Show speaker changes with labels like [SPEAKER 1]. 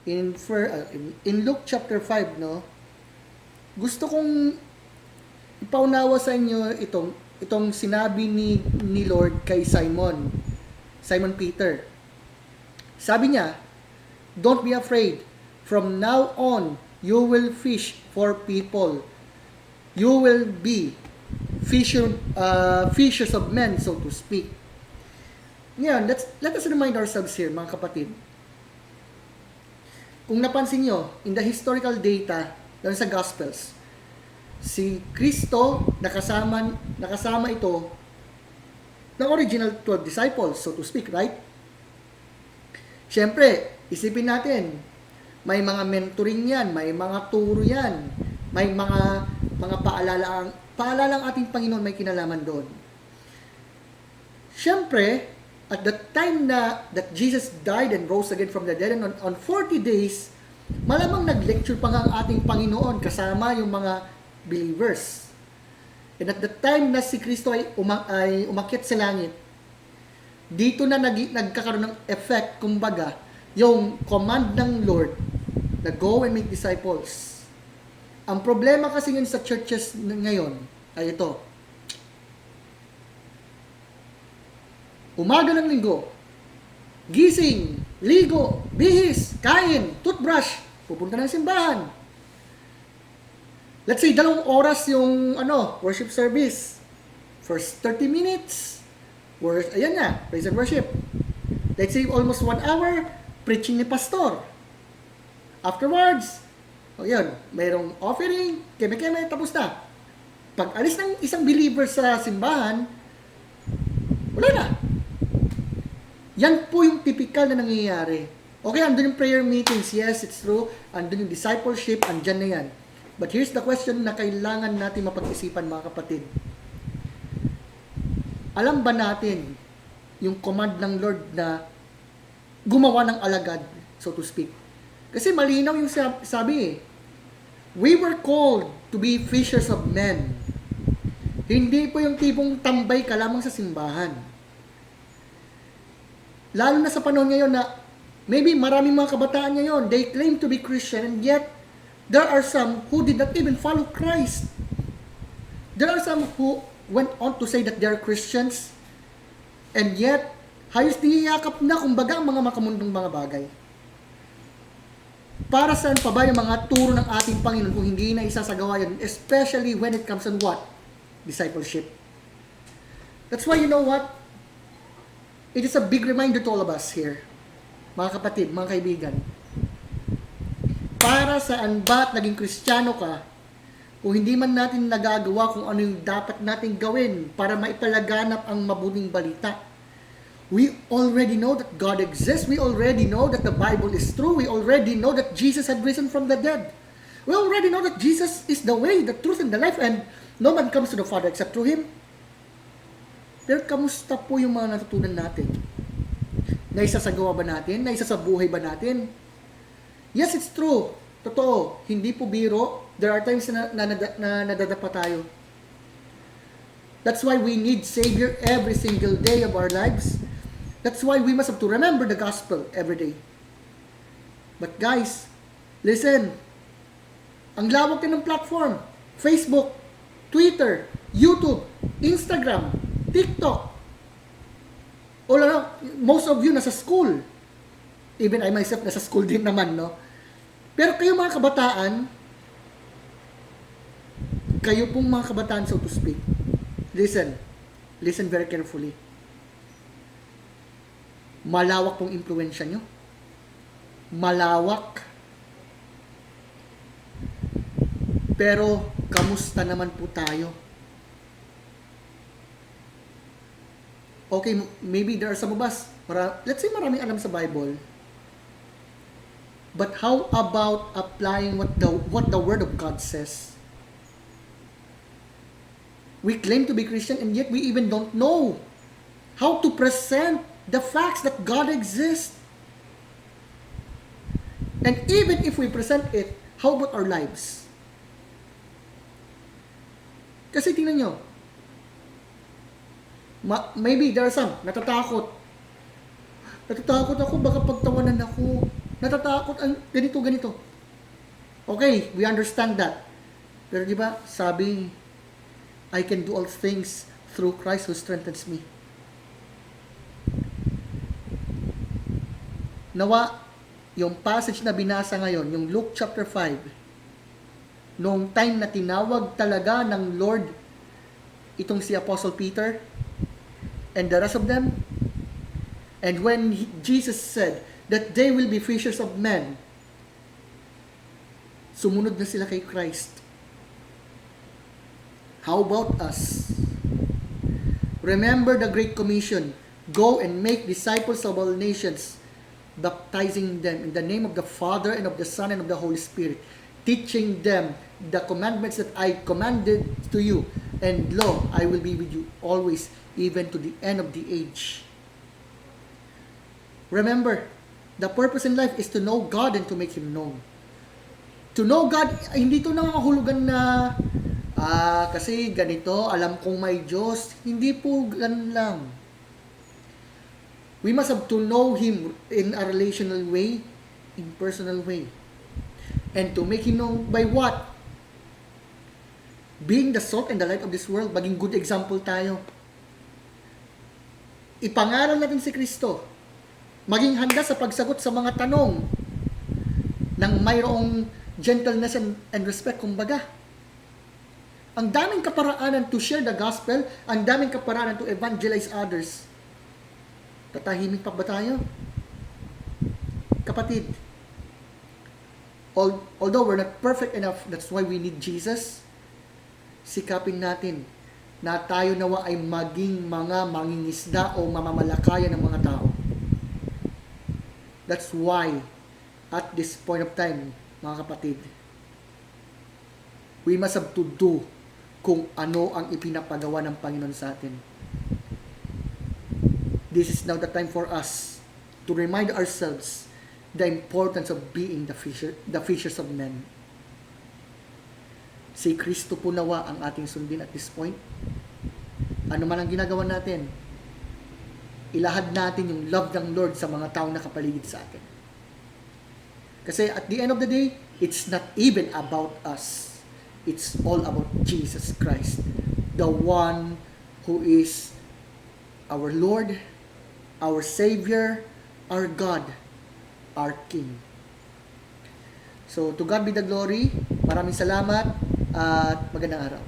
[SPEAKER 1] in Luke chapter 5, no, gusto kong ipaunawa sa inyo itong sinabi ni Lord kay Simon Peter. Sabi niya, "Don't be afraid. From now on, you will fish for people. You will be fishers of men, so to speak." Ngayon, let us remind ourselves here, mga kapatid. Kung napansin nyo, in the historical data, doon sa Gospels, si Kristo, nakasama ito ng original 12 disciples, so to speak, right? Siyempre, isipin natin, may mga mentoring yan, may mga turo yan, may mga paalala ang ating Panginoon may kinalaman doon. Siyempre, at the time that Jesus died and rose again from the dead, and on 40 days, malamang nag-lecture pa nga ang ating Panginoon kasama yung mga believers. And at the time na si Kristo ay umakyat sa langit, dito na nagkakaroon ng effect, kumbaga, yung command ng Lord na go and make disciples. Ang problema kasi yun sa churches ngayon ay ito. Umaga ng linggo, gising, ligo, bihis, kain, toothbrush, pupunta ng simbahan. Let's say 2 oras yung worship service. First 30 minutes, ayan na, praise and worship. Let's say almost 1 hour, preaching ni pastor. Afterwards, yun, mayroong offering, keme-keme, tapos na. Pag alis ng isang believer sa simbahan, wala na. Yan po yung typical na nangyayari. Okay, andun yung prayer meetings. Yes, it's true. Andun yung discipleship. Andyan na yan. But here's the question na kailangan natin mapag-isipan, mga kapatid. Alam ba natin yung command ng Lord na gumawa ng alagad, so to speak? Kasi malinaw yung sabi we were called to be fishers of men. Hindi po yung tipong tambay ka lamang sa simbahan. Lalo na sa panahon ngayon na maybe maraming mga kabataan ngayon, they claim to be Christian, and yet there are some who did not even follow Christ. There are some who went on to say that they are Christians, and yet hayos niyayakap na kumbaga ang mga makamundong mga bagay. Para saan pa ba yung mga turo ng ating Panginoon kung hindi na isasagawa yun, especially when it comes on what? Discipleship. That's why, you know what? It is a big reminder to all of us here, mga kapatid, mga kaibigan. Para saan ba't naging Kristiyano ka kung hindi man natin nagagawa kung ano yung dapat natin gawin para maipalaganap ang mabuting balita? We already know that God exists. We already know that the Bible is true. We already know that Jesus had risen from the dead. We already know that Jesus is the way, the truth, and the life, and no man comes to the Father except through Him. Pero kamusta po yung mga natutunan natin? Naisasagawa ba natin? Naisasabuhay ba natin? Yes, it's true. Totoo. Hindi po biro. There are times na nadadapa tayo. That's why we need Savior every single day of our lives. That's why we must have to remember the gospel every day. But guys, listen. Ang lawak din ng platform. Facebook, Twitter, YouTube, Instagram, TikTok. Most of you nasa school. Even I myself nasa school din naman, no? Pero kayo mga kabataan, so to speak, listen very carefully. Malawak pong impluwensya nyo. Malawak. Pero, kamusta naman po tayo? Okay, maybe there are some of us, let's say maraming alam sa Bible, but how about applying what the Word of God says? We claim to be Christian, and yet we even don't know how to present the facts that God exists. And even if we present it, how about our lives? Kasi tingnan nyo, maybe there are some natatakot ako, baka pagtawanan ako. natatakot ang ganito. Okay, we understand that. Pero di ba, sabi, I can do all things through Christ who strengthens me. Nawa, yung passage na binasa ngayon, yung Luke chapter 5, noong time na tinawag talaga ng Lord itong si Apostle Peter and the rest of them, and when Jesus said that they will be fishers of men, sumunod na sila kay Christ. How about us? Remember the Great Commission. Go and make disciples of all nations, baptizing them in the name of the Father and of the Son and of the Holy Spirit, teaching them the commandments that I commanded to you. And lo, I will be with you always, even to the end of the age. Remember, the purpose in life is to know God and to make Him known. To know God, hindi to nangangahulugan na kasi ganito, alam kong may Diyos. Hindi po ganun lang. We must have to know Him in a relational way, in personal way. And to make Him known by what? Being the salt and the light of this world, maging good example tayo. Ipangaral natin si Kristo. Maging handa sa pagsagot sa mga tanong ng mayroong gentleness and respect, kumbaga. Ang daming kaparaanan to share the gospel, ang daming kaparaanan to evangelize others. Tatahimik pa ba tayo? Kapatid, although we're not perfect enough, that's why we need Jesus, sikapin natin na tayo nawa ay maging mga mangingisda o mamamalakaya ng mga tao. That's why, at this point of time, mga kapatid, we must have to do kung ano ang ipinapagawa ng Panginoon sa atin. This is now the time for us to remind ourselves the importance of being the fishers of men. Si Kristo po nawa ang ating sundin at this point. Ano man ang ginagawa natin, ilahad natin yung love ng Lord sa mga taong nakapaligid sa atin. Kasi at the end of the day, it's not even about us. It's all about Jesus Christ, the one who is our Lord, our Savior, our God, our King. So, to God be the glory. Maraming salamat at magandang araw.